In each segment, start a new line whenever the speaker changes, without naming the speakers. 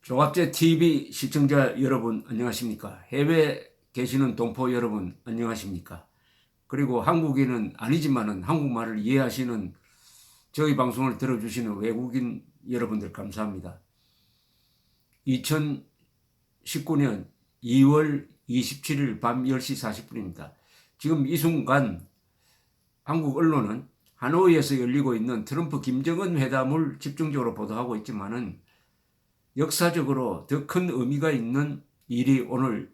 종합제 TV 시청자 여러분 안녕하십니까? 해외에 계시는 동포 여러분 안녕하십니까? 그리고 한국인은 아니지만은 한국말을 이해하시는 저희 방송을 들어주시는 외국인 여러분들 감사합니다. 2019년 2월 27일 밤 10시 40분입니다. 지금 이 순간 한국 언론은 하노이에서 열리고 있는 트럼프 김정은 회담을 집중적으로 보도하고 있지만은 역사적으로 더 큰 의미가 있는 일이 오늘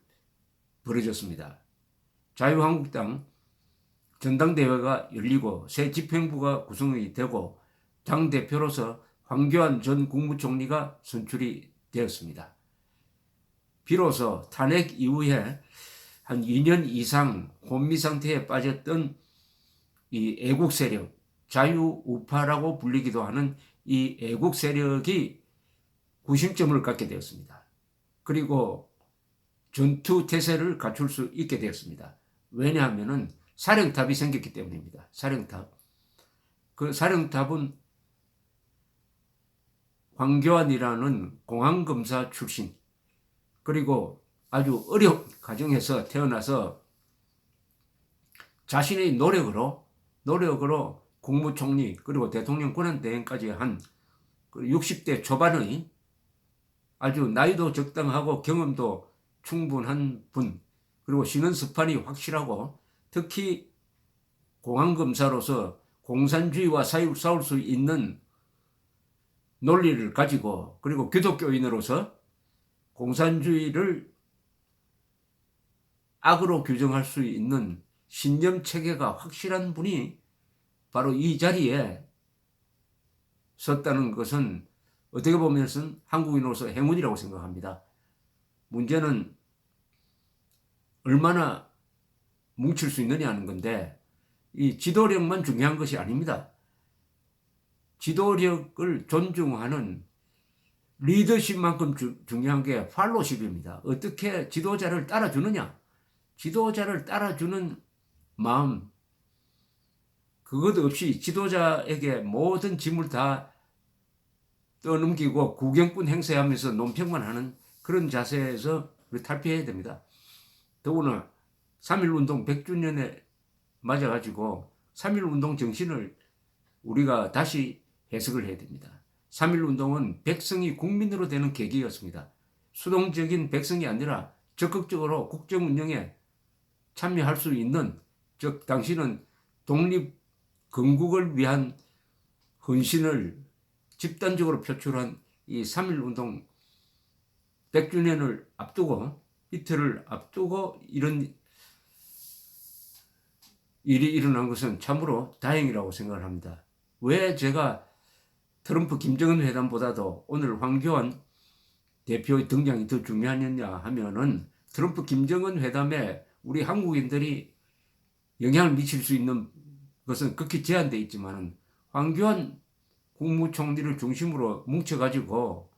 벌어졌습니다. 자유한국당 전당대회가 열리고 새 집행부가 구성이 되고 당대표로서 황교안 전 국무총리가 선출이 되었습니다. 비로소 탄핵 이후에 한 2년 이상 혼미 상태에 빠졌던 이 애국 세력, 자유우파라고 불리기도 하는 이 애국 세력이 구심점을 갖게 되었습니다. 그리고 전투 태세를 갖출 수 있게 되었습니다. 왜냐하면 사령탑이 생겼기 때문입니다. 사령탑. 그 사령탑은 황교안이라는 공안검사 출신, 그리고 아주 어려운 가정에서 태어나서 자신의 노력으로 국무총리 그리고 대통령 권한대행까지 한 60대 초반의 아주 나이도 적당하고 경험도 충분한 분, 그리고 신원습판이 확실하고 특히 공안검사로서 공산주의와 싸울 수 있는 논리를 가지고, 그리고 기독교인으로서 공산주의를 악으로 규정할 수 있는 신념 체계가 확실한 분이 바로 이 자리에 섰다는 것은 어떻게 보면 한국인으로서 행운이라고 생각합니다. 문제는 얼마나 뭉칠 수 있느냐 하는 건데, 이 지도력만 중요한 것이 아닙니다. 지도력을 존중하는 리더십만큼 중요한 게 팔로십입니다. 어떻게 지도자를 따라주느냐. 지도자를 따라주는 마음, 그것 없이 지도자에게 모든 짐을 다 떠넘기고 구경꾼 행세하면서 논평만 하는 그런 자세에서 탈피해야 됩니다. 더구나 3.1운동 100주년에 맞아가지고 3.1운동 정신을 우리가 다시 해석을 해야 됩니다. 3.1운동은 백성이 국민으로 되는 계기였습니다. 수동적인 백성이 아니라 적극적으로 국정운영에 참여할 수 있는, 즉 당신은 독립 건국을 위한 헌신을 집단적으로 표출한 이 3.1운동 100주년을 앞두고, 이틀을 앞두고 이런 일이 일어난 것은 참으로 다행이라고 생각을 합니다. 왜 제가 트럼프 김정은 회담보다도 오늘 황교안 대표의 등장이 더 중요하냐 하면은, 트럼프 김정은 회담에 우리 한국인들이 영향을 미칠 수 있는 것은 극히 제한되어 있지만, 황교안 국무총리를 중심으로 뭉쳐가지고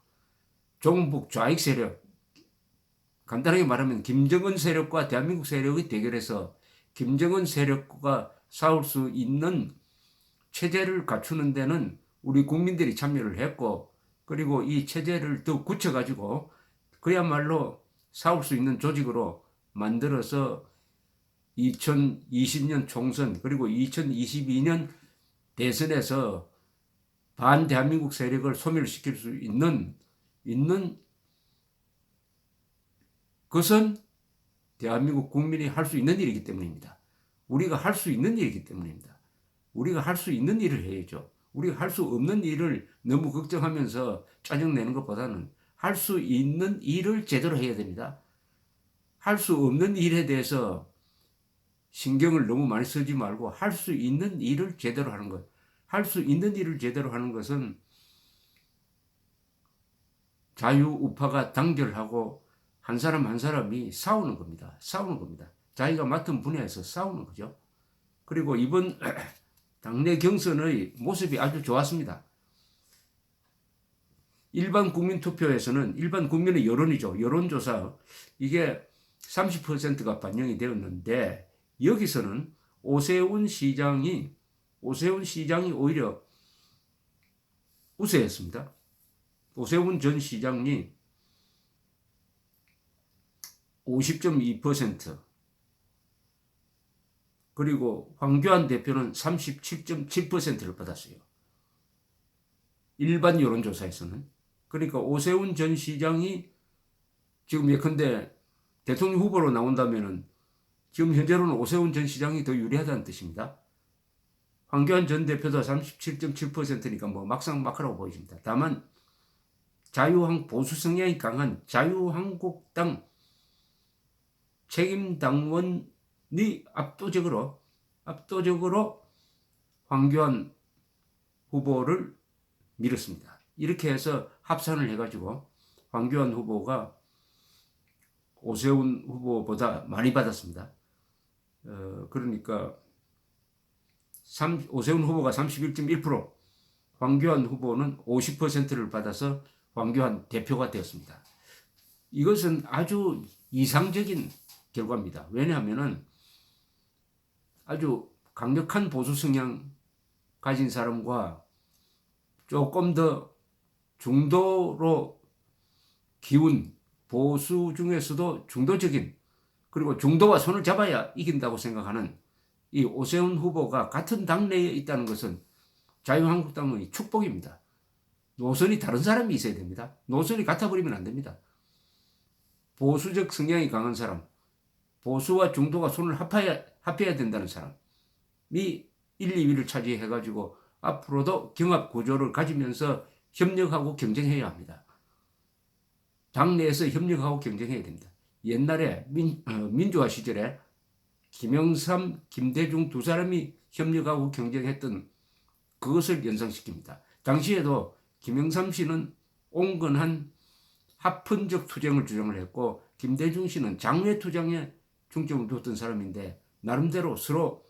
종북 좌익 세력, 간단하게 말하면 김정은 세력과 대한민국 세력의 대결에서 김정은 세력과 싸울 수 있는 체제를 갖추는 데는 우리 국민들이 참여를 했고, 그리고 이 체제를 더 굳혀가지고 그야말로 싸울 수 있는 조직으로 만들어서 2020년 총선 그리고 2022년 대선에서 반대한민국 세력을 소멸시킬 수 있는 것은 대한민국 국민이 할 수 있는 일이기 때문입니다. 우리가 할 수 있는 일이기 때문입니다. 우리가 할 수 있는 일을 해야죠. 우리가 할 수 없는 일을 너무 걱정하면서 짜증내는 것보다는 할 수 있는 일을 제대로 해야 됩니다. 할 수 없는 일에 대해서 신경을 너무 많이 쓰지 말고 할 수 있는 일을 제대로 하는 것. 할 수 있는 일을 제대로 하는 것은 자유우파가 단결하고 한 사람 한 사람이 싸우는 겁니다. 싸우는 겁니다. 자기가 맡은 분야에서 싸우는 거죠. 그리고 이번 당내 경선의 모습이 아주 좋았습니다. 일반 국민 투표에서는, 일반 국민의 여론이죠. 여론조사, 이게 30%가 반영이 되었는데, 여기서는 오세훈 시장이 오히려 우세했습니다. 오세훈 전 시장이 50.2%, 그리고 황교안 대표는 37.7%를 받았어요. 일반 여론조사에서는. 그러니까 오세훈 전 시장이 지금 예컨대 대통령 후보로 나온다면은 지금 현재로는 오세훈 전 시장이 더 유리하다는 뜻입니다. 황교안 전 대표도 37.7%니까 뭐 막상 막하라고 보여집니다. 다만 보수 성향이 강한 자유한국당 책임당원이 압도적으로 황교안 후보를 밀었습니다. 이렇게 해서 합산을 해가지고 황교안 후보가 오세훈 후보보다 많이 받았습니다. 그러니까 오세훈 후보가 31.1%, 황교안 후보는 50%를 받아서 황교안 대표가 되었습니다. 이것은 아주 이상적인 결과입니다. 왜냐하면 아주 강력한 보수 성향 가진 사람과 조금 더 중도로 기운 보수 중에서도 중도적인, 그리고 중도와 손을 잡아야 이긴다고 생각하는 이 오세훈 후보가 같은 당내에 있다는 것은 자유한국당의 축복입니다. 노선이 다른 사람이 있어야 됩니다. 노선이 같아버리면 안 됩니다. 보수적 성향이 강한 사람, 보수와 중도가 손을 합해야 된다는 사람이 1, 2위를 차지해가지고 앞으로도 경합 구조를 가지면서 협력하고 경쟁해야 합니다. 당내에서 협력하고 경쟁해야 됩니다. 옛날에 민주화 시절에 김영삼, 김대중 두 사람이 협력하고 경쟁했던 그것을 연상시킵니다. 당시에도 김영삼 씨는 온건한 합헌적 투쟁을 주장을 했고, 김대중 씨는 장외 투쟁에 중점을 두었던 사람인데 나름대로 서로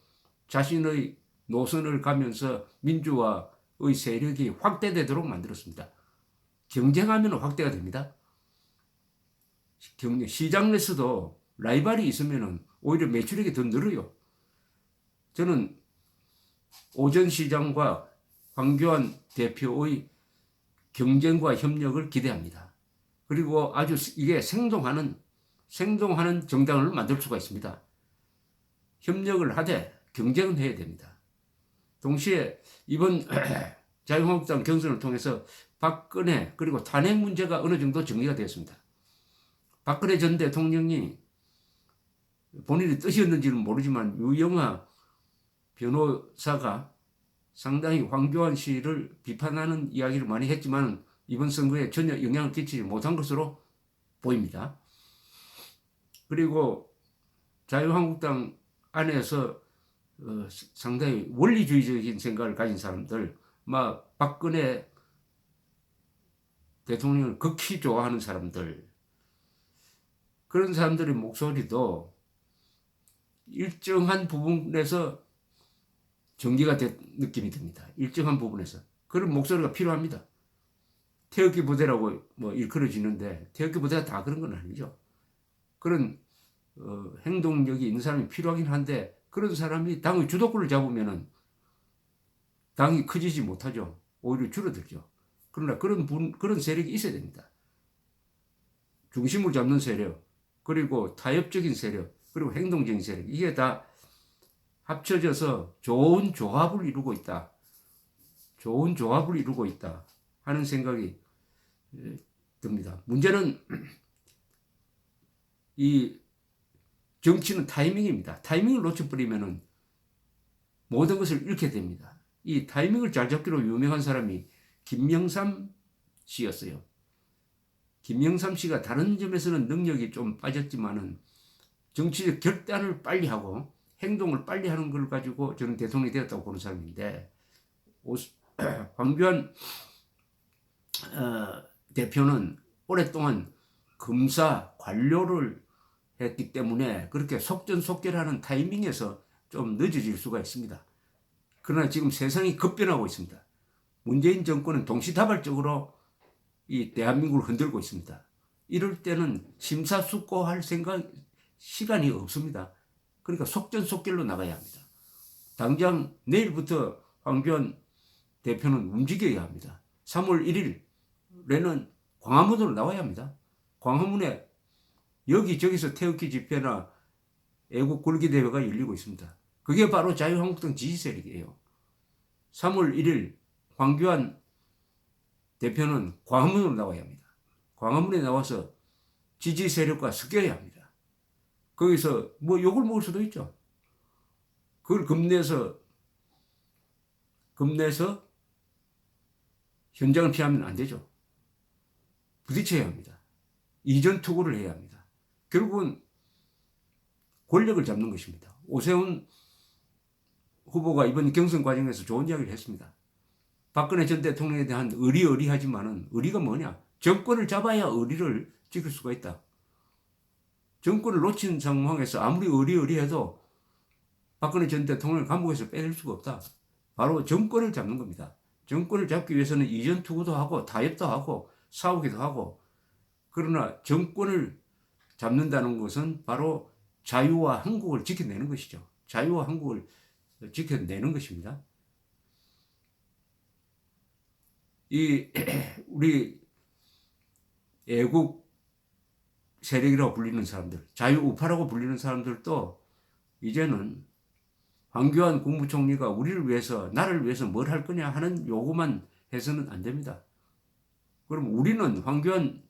자신의 노선을 가면서 민주화의 세력이 확대되도록 만들었습니다. 경쟁하면 확대가 됩니다. 시장 내에서도 라이벌이 있으면 오히려 매출액이 더 늘어요. 저는 오 전 시장과 황교안 대표의 경쟁과 협력을 기대합니다. 그리고 아주 이게 생동하는 정당을 만들 수가 있습니다. 협력을 하되 경쟁은 해야 됩니다. 동시에 이번 자유한국당 경선을 통해서 박근혜 그리고 탄핵 문제가 어느 정도 정리가 되었습니다. 박근혜 전 대통령이 본인의 뜻이었는지는 모르지만 유영하 변호사가 상당히 황교안 씨를 비판하는 이야기를 많이 했지만 이번 선거에 전혀 영향을 끼치지 못한 것으로 보입니다. 그리고 자유한국당 안에서 상당히 원리주의적인 생각을 가진 사람들, 막 박근혜 대통령을 극히 좋아하는 사람들, 그런 사람들의 목소리도 일정한 부분에서 정리가 된 느낌이 듭니다. 일정한 부분에서. 그런 목소리가 필요합니다. 태극기 부대라고 뭐 일컬어지는데 태극기 부대가 다 그런 건 아니죠. 그런 행동력이 있는 사람이 필요하긴 한데 그런 사람이 당의 주도권을 잡으면은 당이 커지지 못하죠. 오히려 줄어들죠. 그러나 그런 세력이 있어야 됩니다. 중심을 잡는 세력, 그리고 타협적인 세력, 그리고 행동적인 세력, 이게 다 합쳐져서 좋은 조합을 이루고 있다. 좋은 조합을 이루고 있다 하는 생각이 듭니다. 문제는 이 정치는 타이밍입니다. 타이밍을 놓쳐버리면 모든 것을 잃게 됩니다. 이 타이밍을 잘 잡기로 유명한 사람이 김영삼 씨였어요. 김영삼 씨가 다른 점에서는 능력이 좀 빠졌지만은 정치적 결단을 빨리 하고 행동을 빨리 하는 걸 가지고 저는 대통령이 되었다고 보는 사람인데, 황교안 대표는 오랫동안 검사 관료를 했기 때문에 그렇게 속전속결하는 타이밍에서 좀 늦어질 수가 있습니다. 그러나 지금 세상이 급변하고 있습니다. 문재인 정권은 동시다발적으로 이 대한민국을 흔들고 있습니다. 이럴 때는 심사숙고할 시간이 없습니다. 그러니까 속전속결로 나가야 합니다. 당장 내일부터 황교안 대표는 움직여야 합니다. 3월 1일에는 광화문으로 나와야 합니다. 광화문에 여기저기서 태극기 집회나 애국 굴기 대회가 열리고 있습니다. 그게 바로 자유한국당 지지 세력이에요. 3월 1일 황교안 대표는 광화문으로 나와야 합니다. 광화문에 나와서 지지 세력과 섞여야 합니다. 거기서 뭐 욕을 먹을 수도 있죠. 그걸 겁내서 현장을 피하면 안 되죠. 부딪혀야 합니다. 이전 투구를 해야 합니다. 결국은 권력을 잡는 것입니다. 오세훈 후보가 이번 경선 과정에서 좋은 이야기를 했습니다. 박근혜 전 대통령에 대한 의리하지만은 의리가 뭐냐? 정권을 잡아야 의리를 지킬 수가 있다. 정권을 놓친 상황에서 아무리 의리해도 박근혜 전 대통령을 감옥에서 빼낼 수가 없다. 바로 정권을 잡는 겁니다. 정권을 잡기 위해서는 이전 투구도 하고 타협도 하고 싸우기도 하고, 그러나 정권을 잡는다는 것은 바로 자유와 한국을 지켜내는 것이죠. 자유와 한국을 지켜내는 것입니다. 우리 애국 세력이라고 불리는 사람들, 자유우파라고 불리는 사람들도 이제는 황교안 국무총리가 우리를 위해서, 나를 위해서 뭘 할 거냐 하는 요구만 해서는 안 됩니다. 그럼 우리는 황교안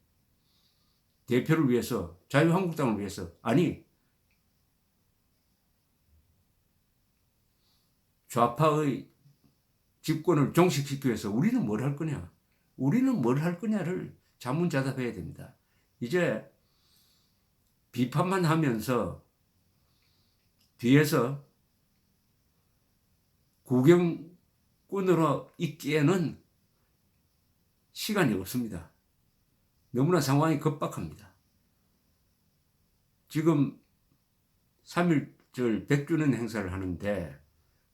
대표를 위해서, 자유한국당을 위해서, 아니 좌파의 집권을 종식시키기 위해서 우리는 뭘 할 거냐? 우리는 뭘 할 거냐를 자문자답해야 됩니다. 이제 비판만 하면서 뒤에서 구경꾼으로 있기에는 시간이 없습니다. 너무나 상황이 급박합니다. 지금 3.1절 100주년 행사를 하는데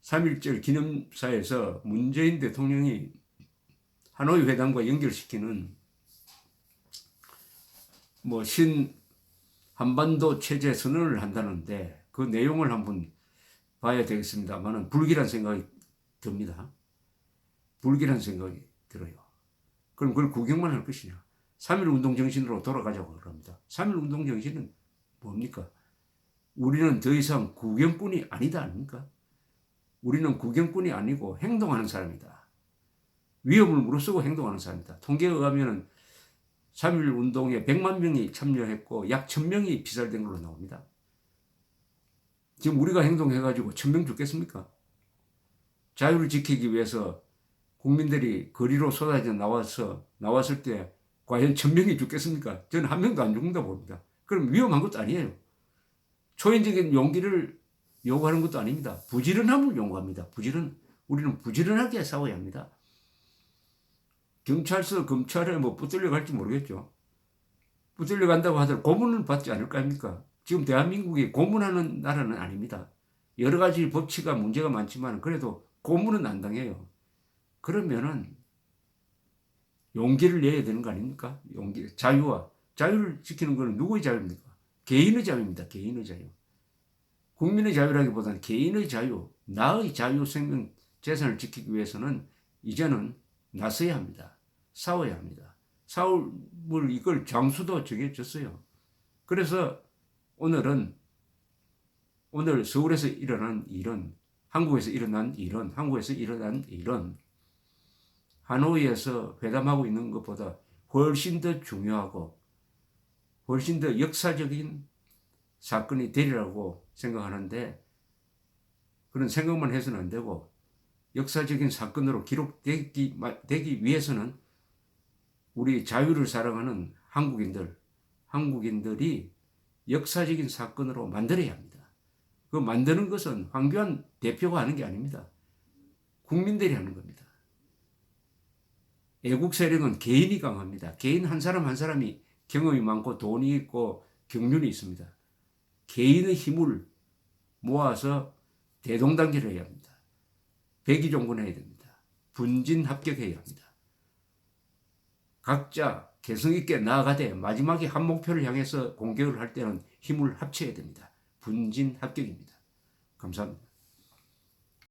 3.1절 기념사에서 문재인 대통령이 하노이 회담과 연결시키는 한반도 체제 선언을 한다는데 그 내용을 한번 봐야 되겠습니다만은 불길한 생각이 듭니다. 불길한 생각이 들어요. 그럼 그걸 구경만 할 것이냐? 3.1 운동 정신으로 돌아가자고 그럽니다. 3.1 운동 정신은 뭡니까? 우리는 더 이상 구경꾼이 아니다 아닙니까? 우리는 구경꾼이 아니고 행동하는 사람이다. 위협을 무릅쓰고 행동하는 사람이다. 통계에 의하면 3.1 운동에 100만 명이 참여했고 약 1000명이 피살된 걸로 나옵니다. 지금 우리가 행동해가지고 1000명 죽겠습니까? 자유를 지키기 위해서 국민들이 거리로 쏟아져 나왔을 때 과연 1000명이 죽겠습니까? 저는 한 명도 안 죽는다 봅니다. 그럼 위험한 것도 아니에요. 초인적인 용기를 요구하는 것도 아닙니다. 부지런함을 요구합니다. 우리는 부지런하게 싸워야 합니다. 경찰서, 검찰에 붙들려 갈지 모르겠죠. 붙들려 간다고 하더라도 고문을 받지 않을 거 아닙니까? 지금 대한민국이 고문하는 나라는 아닙니다. 여러 가지 법치가 문제가 많지만 그래도 고문은 안 당해요. 그러면은 용기를 내야 되는 거 아닙니까? 자유를 지키는 것은 누구의 자유입니까? 개인의 자유입니다. 개인의 자유. 국민의 자유라기보다는 개인의 자유, 나의 자유, 생명, 재산을 지키기 위해서는 이제는 나서야 합니다. 싸워야 합니다. 이걸 장수도 정해졌어요. 그래서 오늘 서울에서 일어난 일은, 한국에서 일어난 일은 하노이에서 회담하고 있는 것보다 훨씬 더 중요하고 훨씬 더 역사적인 사건이 되리라고 생각하는데, 그런 생각만 해서는 안 되고 역사적인 사건으로 기록되기 위해서는 우리 자유를 사랑하는 한국인들이 역사적인 사건으로 만들어야 합니다. 그 만드는 것은 황교안 대표가 하는 게 아닙니다. 국민들이 하는 겁니다. 애국 세력은 개인이 강합니다. 개인 한 사람 한 사람이 경험이 많고 돈이 있고 경륜이 있습니다. 개인의 힘을 모아서 대동단결을 해야 합니다. 백의종군해야 됩니다. 분진합격해야 합니다. 각자 개성있게 나아가되 마지막에 한 목표를 향해서 공격을 할 때는 힘을 합쳐야 됩니다. 분진합격입니다. 감사합니다.